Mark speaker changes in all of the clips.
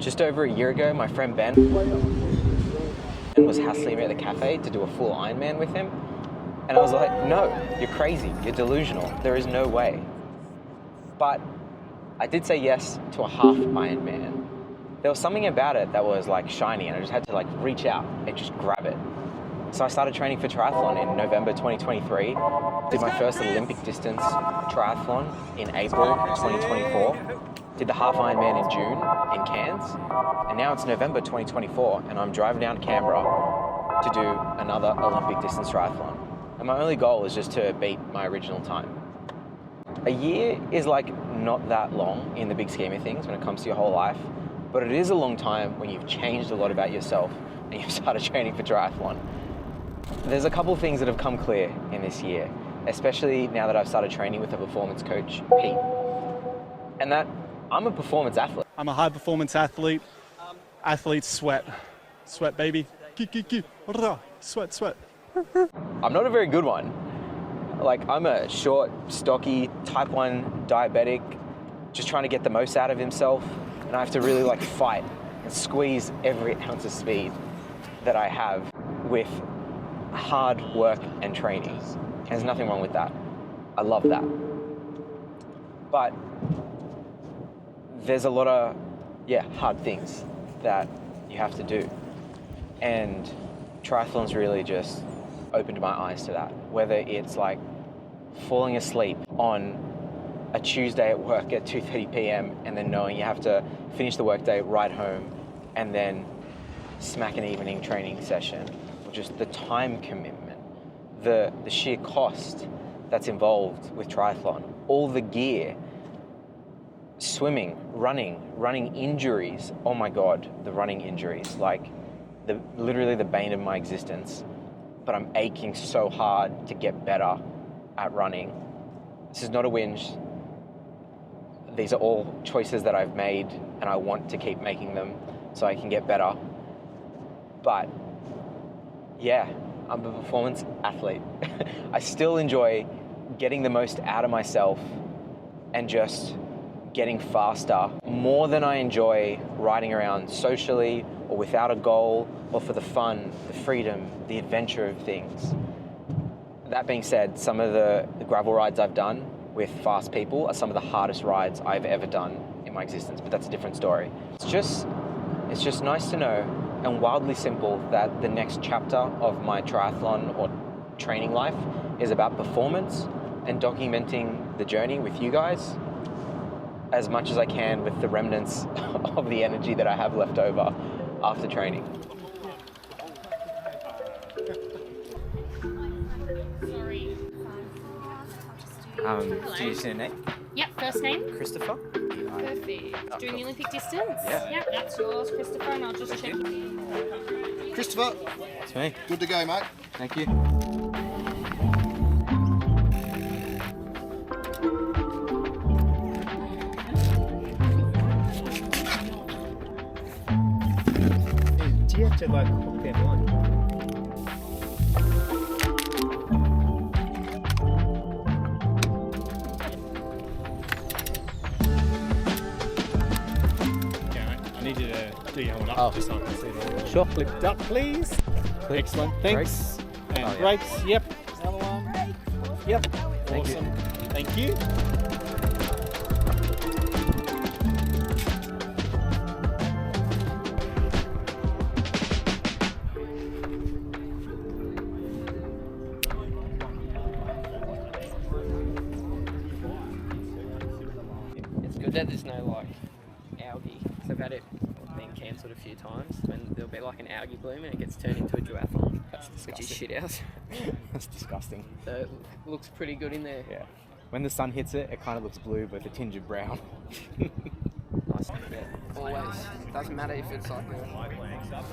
Speaker 1: Just over a year ago, my friend Ben was hassling me at the cafe to do a full Ironman with him. And I was like, no, you're crazy, you're delusional, there is no way. But I did say yes to a half Ironman. There was something about it that was like shiny and I just had to like reach out and just grab it. So I started training for triathlon in November 2023, did my first Olympic distance triathlon in April 2024, did the half Ironman in June in Cairns, and now it's November 2024 and I'm driving down to Canberra to do another Olympic distance triathlon. And my only goal is just to beat my original time. A year is like not that long in the big scheme of things when it comes to your whole life, but it is a long time when you've changed a lot about yourself and you've started training for triathlon. There's a couple of things that have come clear in this year, especially now that I've started training with a performance coach, Pete, and that I'm a performance athlete.
Speaker 2: I'm a high performance athlete. Athletes sweat. Sweat, baby. Sweat, sweat.
Speaker 1: I'm not a very good one. Like, I'm a short, stocky, type 1 diabetic, just trying to get the most out of himself, and I have to really like fight and squeeze every ounce of speed that I have with hard work and training. And there's nothing wrong with that. I love that. But there's a lot of, hard things that you have to do. And triathlon's really just opened my eyes to that. Whether it's like falling asleep on a Tuesday at work at 2:30 p.m. and then knowing you have to finish the workday, ride home, and then smack an evening training session, or just the time commitment, the sheer cost that's involved with triathlon, all the gear, swimming, running injuries. Oh my God, the running injuries, like literally the bane of my existence. But I'm aching so hard to get better at running. This is not a whinge. These are all choices that I've made and I want to keep making them so I can get better. But yeah, I'm a performance athlete. I still enjoy getting the most out of myself and just getting faster more than I enjoy riding around socially or without a goal or for the fun, the freedom, the adventure of things. That being said, some of the gravel rides I've done with fast people are some of the hardest rides I've ever done in my existence, but that's a different story. It's just nice to know and wildly simple that the next chapter of my triathlon or training life is about performance and documenting the journey with you guys as much as I can with the remnants of the energy that I have left over after training. Do you see a name?
Speaker 3: Yep, first name.
Speaker 1: Christopher?
Speaker 3: Perfect. Doing the Olympic distance?
Speaker 1: Yeah.
Speaker 3: Yep, that's yours, Christopher, and I'll just check.
Speaker 4: Christopher,
Speaker 1: That's me.
Speaker 4: good to go, mate.
Speaker 1: Thank you.
Speaker 5: Do you have to like hook them on? I need you to do your helmet up just so I can see it all.
Speaker 1: Sure.
Speaker 5: Flipped up, please.
Speaker 1: Click.
Speaker 5: Excellent. Thanks. And
Speaker 1: Oh, yeah.
Speaker 5: brakes. Yep. Another one. Yep.
Speaker 1: Thank you.
Speaker 5: Awesome. Thank you.
Speaker 6: It's good that there's no like algae. So I've had it being cancelled a few times when there'll be like an algae bloom and it gets turned into a duathlon.
Speaker 1: That's disgusting.
Speaker 6: Which is shit house.
Speaker 1: That's disgusting.
Speaker 6: So it looks pretty good in there.
Speaker 1: Yeah. When the sun hits it, it kind of looks blue with a tinge of brown.
Speaker 6: Nice. Yeah. Always. Doesn't matter if it's like a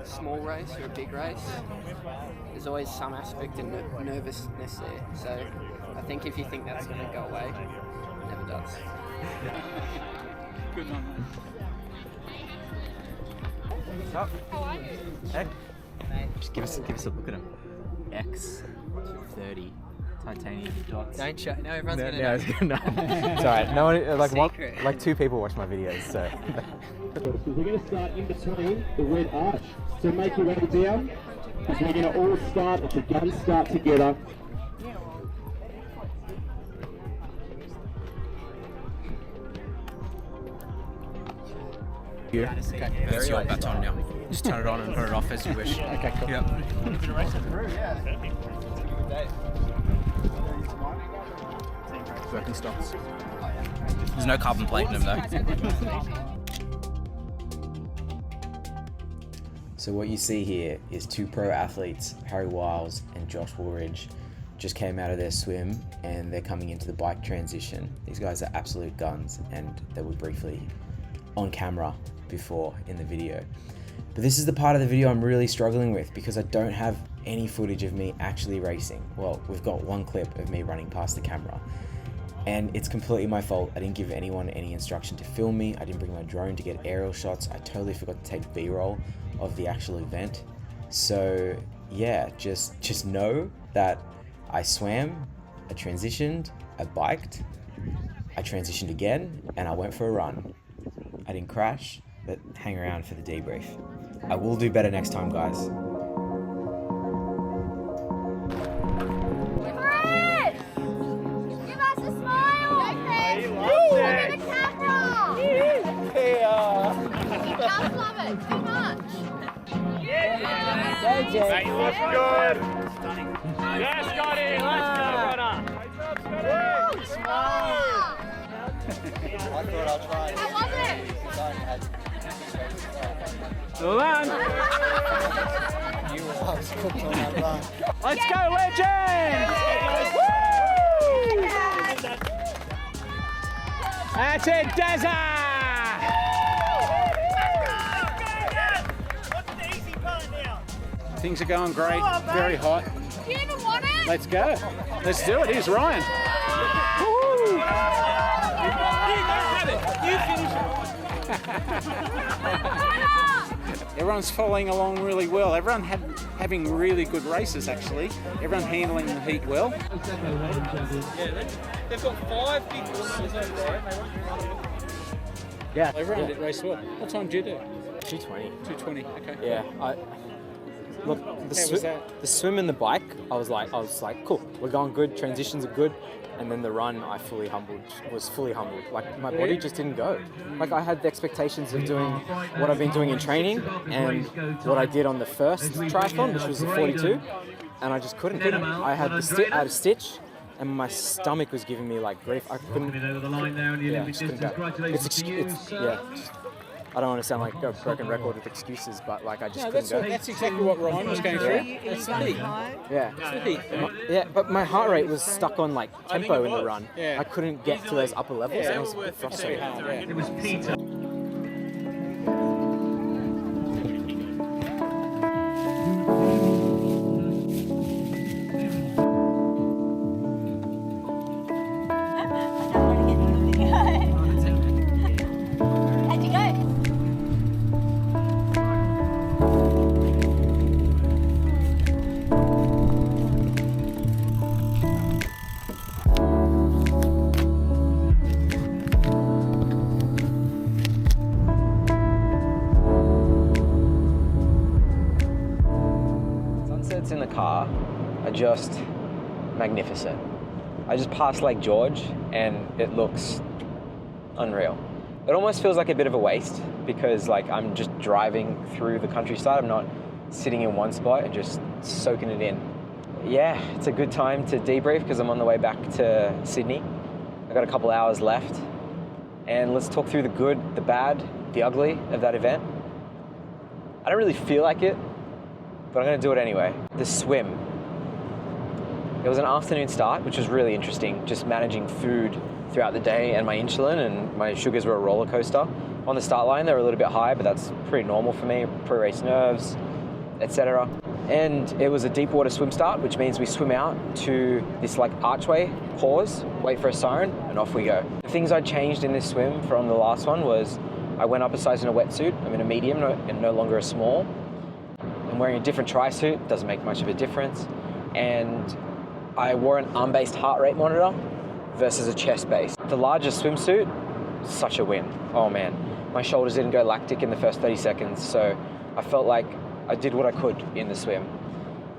Speaker 6: small race or a big race. There's always some aspect of nervousness there. So I think if you think that's going to go away, it never does.
Speaker 5: Good one, mate.
Speaker 1: What's up?
Speaker 3: How are you?
Speaker 1: Hey. Just give us a look at him. X 30 to titanium dots.
Speaker 6: Don't show. No, everyone's gonna
Speaker 1: No,
Speaker 6: know.
Speaker 1: no. It's alright. No one,
Speaker 6: Secret.
Speaker 1: like 2 people watch my videos, so.
Speaker 7: We're going to start in between the red arch. So make your way down. Because we're going to all start at the gun start together.
Speaker 6: That's your baton now. Just turn it on and put it off as you wish.
Speaker 2: Okay, cool.
Speaker 6: Yep.
Speaker 2: Working stocks.
Speaker 6: There's no carbon plate in them though.
Speaker 1: So what you see here is 2 pro athletes, Harry Wiles and Josh Woolridge, just came out of their swim and they're coming into the bike transition. These guys are absolute guns and they were briefly on camera before in the video. But this is the part of the video I'm really struggling with because I don't have any footage of me actually racing. Well, we've got 1 clip of me running past the camera. And it's completely my fault. I didn't give anyone any instruction to film me. I didn't bring my drone to get aerial shots. I totally forgot to take B-roll of the actual event. So yeah, just know that I swam, I transitioned, I biked, I transitioned again, and I went for a run. I didn't crash, but hang around for the debrief. I will do better next time, guys.
Speaker 5: Mate, you look good. Yes, Scotty, let's go, brother.
Speaker 4: I thought I'll try it.
Speaker 3: How was it?
Speaker 5: Hold on.
Speaker 4: You were I was cooked on that run.
Speaker 5: Let's go, legend! That's it, Deza!
Speaker 8: Things are going great, very hot.
Speaker 3: Do you even want it?
Speaker 8: Let's go. Let's do it. Here's Ryan. Woo! Everyone's following along really well. Everyone having really good races, actually. Everyone handling the heat well.
Speaker 5: They've got 5 big ones over there.
Speaker 1: Yeah.
Speaker 8: Everyone did race well. What time did you do?
Speaker 1: 220.
Speaker 8: 2:20. Okay.
Speaker 1: Yeah. Look, the swim and the bike, I was like, cool, we're going good, transitions are good, and then the run, I was fully humbled. Like, my body just didn't go. Like, I had the expectations of doing what I've been doing in training and what I did on the first triathlon, which was the 42, and I just couldn't. I had a stitch, and my stomach was giving me like grief. I couldn't. Yeah, just couldn't go. I don't want to sound like a broken record with excuses, but like I just couldn't go.
Speaker 8: That's exactly what Ryan was going through. It's the heat.
Speaker 1: Yeah.
Speaker 8: It's the heat.
Speaker 1: Yeah, but my heart rate was stuck on like tempo in the run.
Speaker 8: Yeah.
Speaker 1: I couldn't get to those upper levels, and it was a bit frustrating.
Speaker 8: It
Speaker 7: was Peter.
Speaker 3: How'd you go?
Speaker 1: Sunsets in the car are just magnificent. I just passed Lake George and it looks unreal. It almost feels like a bit of a waste because like I'm just driving through the countryside. I'm not sitting in one spot and just soaking it in. Yeah, it's a good time to debrief because I'm on the way back to Sydney. I've got a couple hours left and let's talk through the good, the bad, the ugly of that event. I don't really feel like it, but I'm gonna do it anyway. The swim. It was an afternoon start, which was really interesting, just managing food throughout the day and my insulin and my sugars were a roller coaster. On the start line, they were a little bit high, but that's pretty normal for me, pre-race nerves, etc. And it was a deep water swim start, which means we swim out to this like archway, pause, wait for a siren, and off we go. The things I changed in this swim from the last one was I went up a size in a wetsuit. I'm in a medium and no longer a small. I'm wearing a different tri-suit, doesn't make much of a difference. And I wore an arm-based heart rate monitor versus a chest-based. The larger swimsuit, such a win. Oh man, my shoulders didn't go lactic in the first 30 seconds, so I felt like I did what I could in the swim.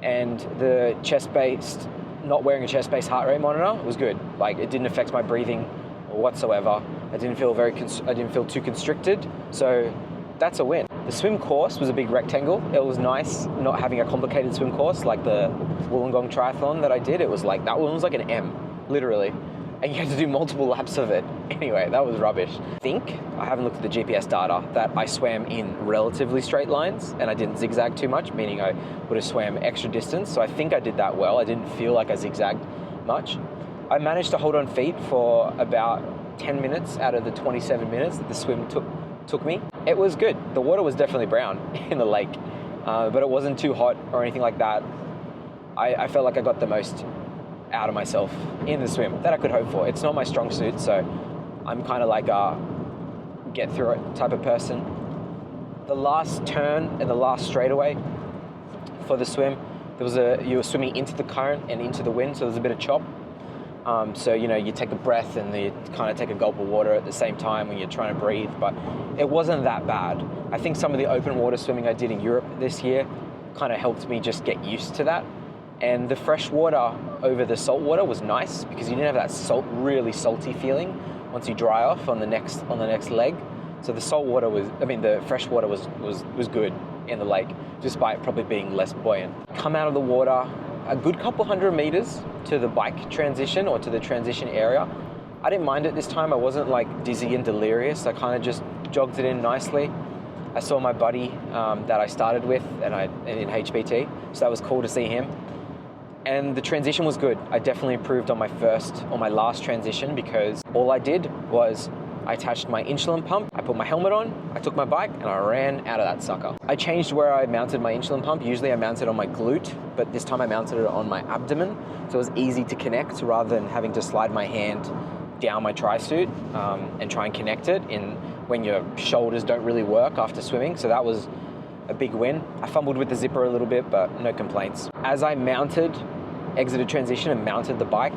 Speaker 1: And the chest-based, not wearing a chest-based heart rate monitor was good. Like, it didn't affect my breathing whatsoever. I didn't feel too constricted, so that's a win. The swim course was a big rectangle. It was nice not having a complicated swim course like the Wollongong Triathlon that I did. It was like, that one was like an M, literally. And you had to do multiple laps of it. Anyway, that was rubbish. I haven't looked at the GPS data, that I swam in relatively straight lines and I didn't zigzag too much, meaning I would have swam extra distance. So I think I did that well. I didn't feel like I zigzagged much. I managed to hold on feet for about 10 minutes out of the 27 minutes that the swim took me. It was good. The water was definitely brown in the lake, but it wasn't too hot or anything like that. I felt like I got the most out of myself in the swim that I could hope for. It's not my strong suit, so I'm kind of like a get through it type of person. The last turn and the last straightaway for the swim, you were swimming into the current and into the wind, so there's a bit of chop. So, you take a breath and you kind of take a gulp of water at the same time when you're trying to breathe, but it wasn't that bad. I think some of the open water swimming I did in Europe this year kind of helped me just get used to that. And the fresh water over the salt water was nice because you didn't have that really salty feeling once you dry off on the next leg. So the fresh water was good in the lake, despite probably being less buoyant. Come out of the water a good couple 100 meters to the bike transition or to the transition area. I didn't mind it this time. I wasn't like dizzy and delirious. I kind of just jogged it in nicely. I saw my buddy that I started with in HBT, so that was cool to see him. And the transition was good. I definitely improved on my last transition because all I did was I attached my insulin pump, I put my helmet on, I took my bike and I ran out of that sucker. I changed where I mounted my insulin pump. Usually I mount it on my glute, but this time I mounted it on my abdomen. So it was easy to connect rather than having to slide my hand down my tri-suit and try and connect it when your shoulders don't really work after swimming. So that was a big win. I fumbled with the zipper a little bit, but no complaints. As I exited transition and mounted the bike,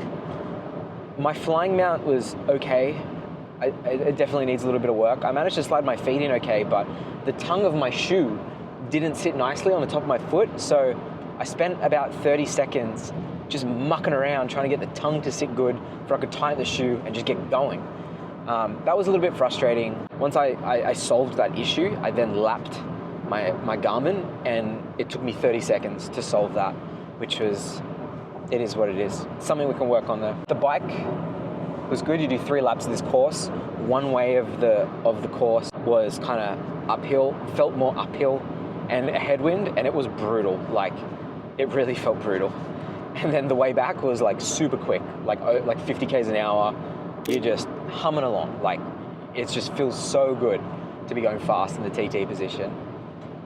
Speaker 1: my flying mount was okay. It definitely needs a little bit of work. I managed to slide my feet in okay, but the tongue of my shoe didn't sit nicely on the top of my foot, so I spent about 30 seconds just mucking around trying to get the tongue to sit good so I could tighten the shoe and just get going. That was a little bit frustrating. Once I solved that issue, I then lapped my Garmin, and it took me 30 seconds to solve that, which it is what it is. Something we can work on though. The bike was good. You do 3 laps of this course. One way of the course was kind of uphill, felt more uphill and a headwind, and it was brutal. Like, it really felt brutal. And then the way back was like super quick, like 50 k's an hour. You're just humming along. Like, it just feels so good to be going fast in the TT position.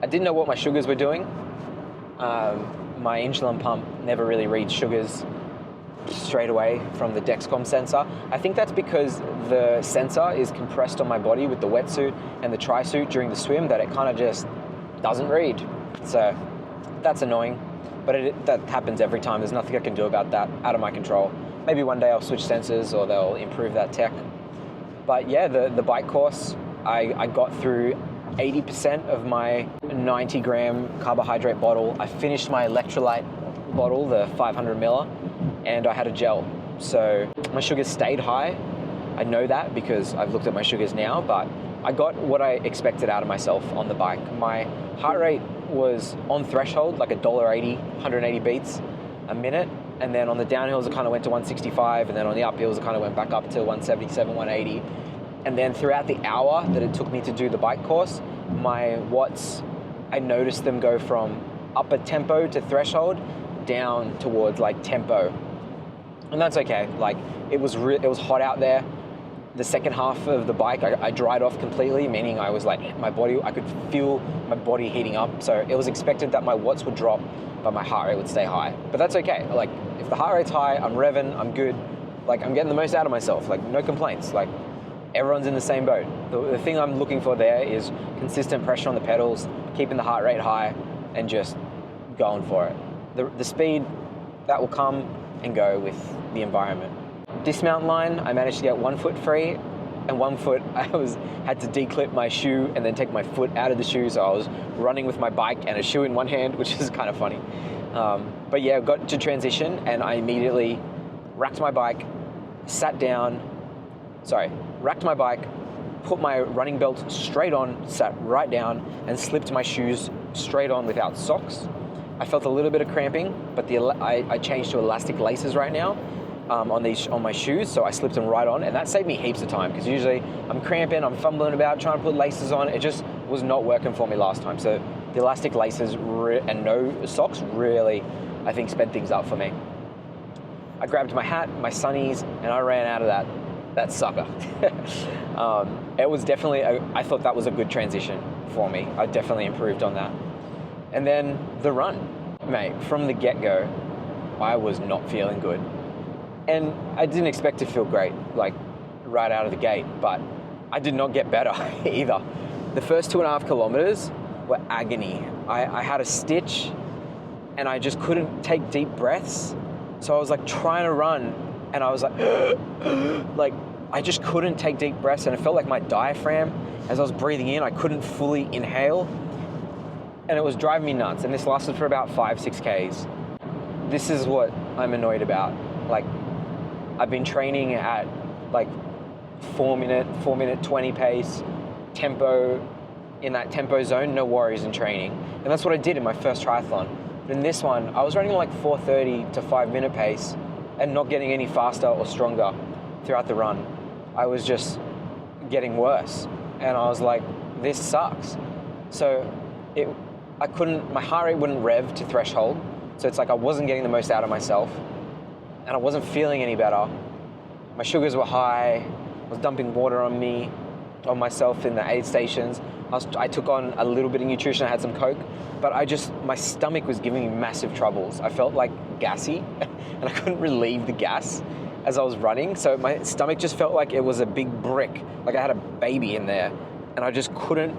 Speaker 1: I didn't know what my sugars were doing. My insulin pump never really reads sugars straight away from the Dexcom sensor. I think that's because the sensor is compressed on my body with the wetsuit and the tri-suit during the swim that it kind of just doesn't read. So that's annoying, but that happens every time. There's nothing I can do about that, out of my control. Maybe one day I'll switch sensors or they'll improve that tech. But yeah, the bike course, I got through 80% of my 90 gram carbohydrate bottle. I finished my electrolyte bottle, the 500 ml, and I had a gel. So my sugars stayed high. I know that because I've looked at my sugars now, but I got what I expected out of myself on the bike. My heart rate was on threshold, like $1.80, 180 beats a minute. And then on the downhills, it kind of went to 165. And then on the uphills, it kind of went back up to 177, 180. And then throughout the hour that it took me to do the bike course, my watts, I noticed them go from upper tempo to threshold down towards like tempo. And that's okay. Like, it was hot out there. The second half of the bike, I dried off completely, meaning I was like, I could feel my body heating up. So it was expected that my watts would drop, but my heart rate would stay high. But that's okay. Like, if the heart rate's high, I'm revving, I'm good. Like, I'm getting the most out of myself. Like, no complaints. Like, everyone's in the same boat. The thing I'm looking for there is consistent pressure on the pedals, keeping the heart rate high, and just going for it. The speed, that will come and go with the environment. Dismount line, I managed to get 1 foot free, and 1 foot I had to declip my shoe and then take my foot out of the shoe, so I was running with my bike and a shoe in one hand, which is kind of funny. But yeah, got to transition and I immediately racked my bike, racked my bike, put my running belt straight on, sat right down, and slipped my shoes straight on without socks. I felt a little bit of cramping, but I changed to elastic laces right now on my shoes, so I slipped them right on, and that saved me heaps of time, because usually I'm cramping, I'm fumbling about trying to put laces on. It just was not working for me last time. So the elastic laces and no socks really, I think, sped things up for me. I grabbed my hat, my sunnies, and I ran out of that sucker. It was definitely, I thought that was a good transition for me. I definitely improved on that. And then the run. Mate, from the get-go, I was not feeling good. And I didn't expect to feel great, like right out of the gate, but I did not get better either. The first 2.5 kilometers were agony. I had a stitch and I just couldn't take deep breaths. So I was like trying to run and I was like I just couldn't take deep breaths, and it felt like my diaphragm, as I was breathing in, I couldn't fully inhale. And it was driving me nuts. And this lasted for about 5-6 Ks. This is what I'm annoyed about. Like, I've been training at like 4 minute 20 pace, tempo, in that tempo zone, no worries in training. And that's what I did in my first triathlon. But in this one, I was running like 4:30 to 5 minute pace and not getting any faster or stronger throughout the run. I was just getting worse. And I was like, this sucks. So my heart rate wouldn't rev to threshold. So it's like I wasn't getting the most out of myself and I wasn't feeling any better. My sugars were high. I was dumping water on myself in the aid stations. I took on a little bit of nutrition. I had some Coke, but my stomach was giving me massive troubles. I felt like gassy and I couldn't relieve the gas as I was running. So my stomach just felt like it was a big brick. Like I had a baby in there and I just couldn't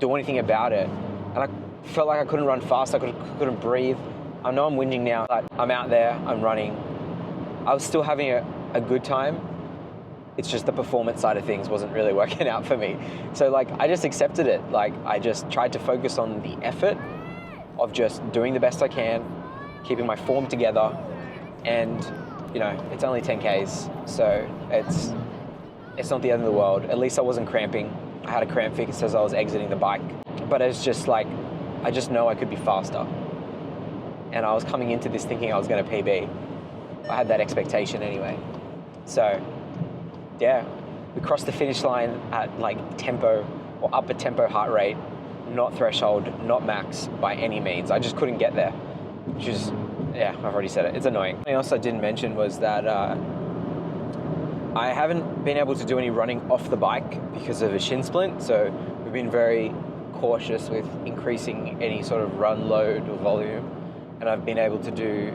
Speaker 1: do anything about it. And I felt like I couldn't run fast. I couldn't breathe. I know I'm whinging now, but I'm out there, I'm running. I was still having a good time. It's just the performance side of things wasn't really working out for me. So like, I just accepted it. Like, I just tried to focus on the effort of just doing the best I can, keeping my form together. And, you know, it's only 10 Ks. So it's not the end of the world. At least I wasn't cramping. I had a cramp fix as I was exiting the bike. But it's just like, I just know I could be faster. And I was coming into this thinking I was going to PB. I had that expectation anyway. So, yeah, we crossed the finish line at like tempo or upper tempo heart rate, not threshold, not max by any means. I just couldn't get there, which is, yeah, I've already said it. It's annoying. Something else I didn't mention was that I haven't been able to do any running off the bike because of a shin splint. So we've been very cautious with increasing any sort of run load or volume. And I've been able to do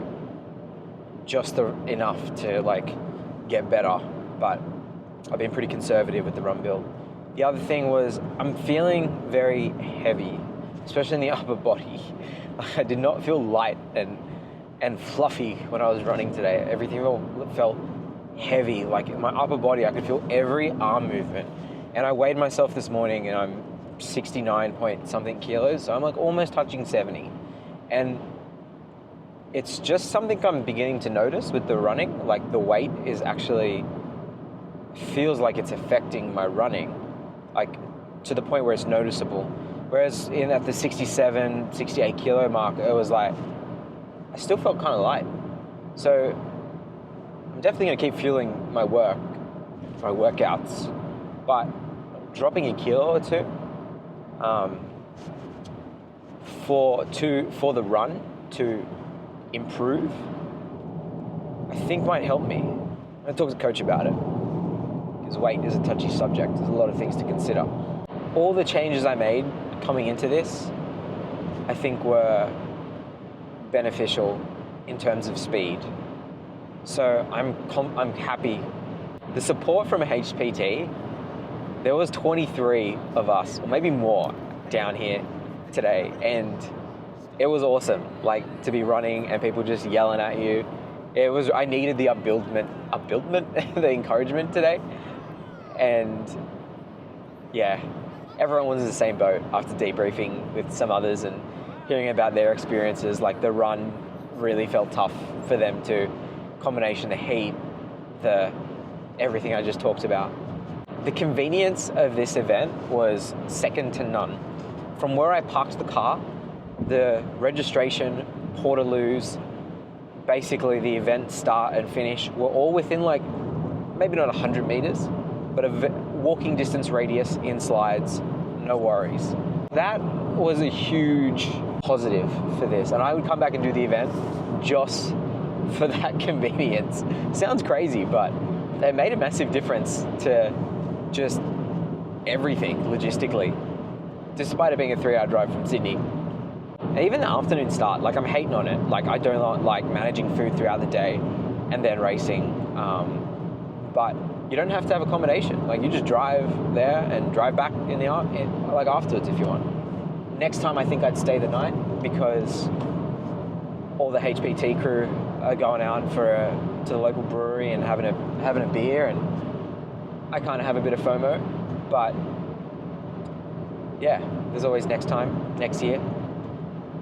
Speaker 1: just enough to like get better, but I've been pretty conservative with the run build. The other thing was I'm feeling very heavy, especially in the upper body. I did not feel light and fluffy when I was running today. Everything felt heavy. Like in my upper body, I could feel every arm movement. And I weighed myself this morning and I'm 69 point something kilos. So I'm like almost touching 70. And it's just something I'm beginning to notice with the running. Like the weight is actually feels like it's affecting my running, like to the point where it's noticeable. Whereas at the 67, 68 kilo mark, it was like, I still felt kind of light. So I'm definitely gonna keep fueling my workouts, but dropping a kilo or two for the run to improve, I think might help me. I'm gonna talk to coach about it, because weight is a touchy subject. There's a lot of things to consider. All the changes I made coming into this, I think were beneficial in terms of speed. So I'm happy. The support from a HPT, there was 23 of us, or maybe more, down here today, and it was awesome, like to be running and people just yelling at you I needed the upbuildment, the encouragement today. And yeah, everyone was in the same boat after debriefing with some others and hearing about their experiences. Like the run really felt tough for them too. Combination, the heat, everything I just talked about. The convenience of this event was second to none. From where I parked the car, the registration, portaloos, basically the event start and finish were all within like, maybe not 100 meters, but a walking distance radius in slides, no worries. That was a huge positive for this, and I would come back and do the event just for that convenience. Sounds crazy, but it made a massive difference to just everything logistically, despite it being a 3-hour drive from Sydney. And even the afternoon start, like I'm hating on it. Like I don't like managing food throughout the day and then racing. But you don't have to have accommodation. Like you just drive there and drive back like afterwards if you want. Next time I think I'd stay the night because all the HPT crew are going out to the local brewery and having a beer, and I kind of have a bit of FOMO. But yeah, there's always next time, next year.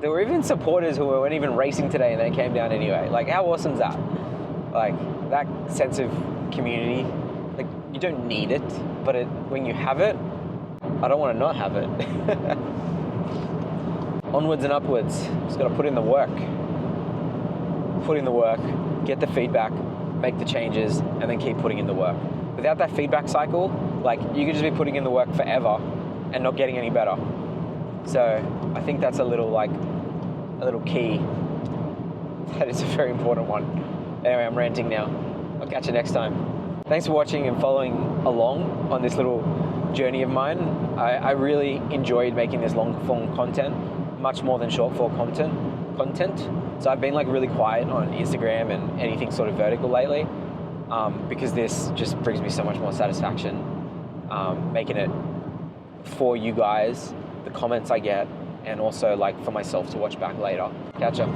Speaker 1: There were even supporters who weren't even racing today and they came down anyway. Like, how awesome is that? Like, that sense of community. Like, you don't need it, but when you have it, I don't want to not have it. Onwards and upwards. Just got to put in the work. Put in the work, get the feedback, make the changes, and then keep putting in the work. Without that feedback cycle, like, you could just be putting in the work forever and not getting any better. So I think that's a little key. That is a very important one. Anyway, I'm ranting now. I'll catch you next time. Thanks for watching and following along on this little journey of mine. I really enjoyed making this long form content, much more than short form content. So I've been like really quiet on Instagram and anything sort of vertical lately, because this just brings me so much more satisfaction, making it for you guys, the comments I get, and also like for myself to watch back later. Catch ya.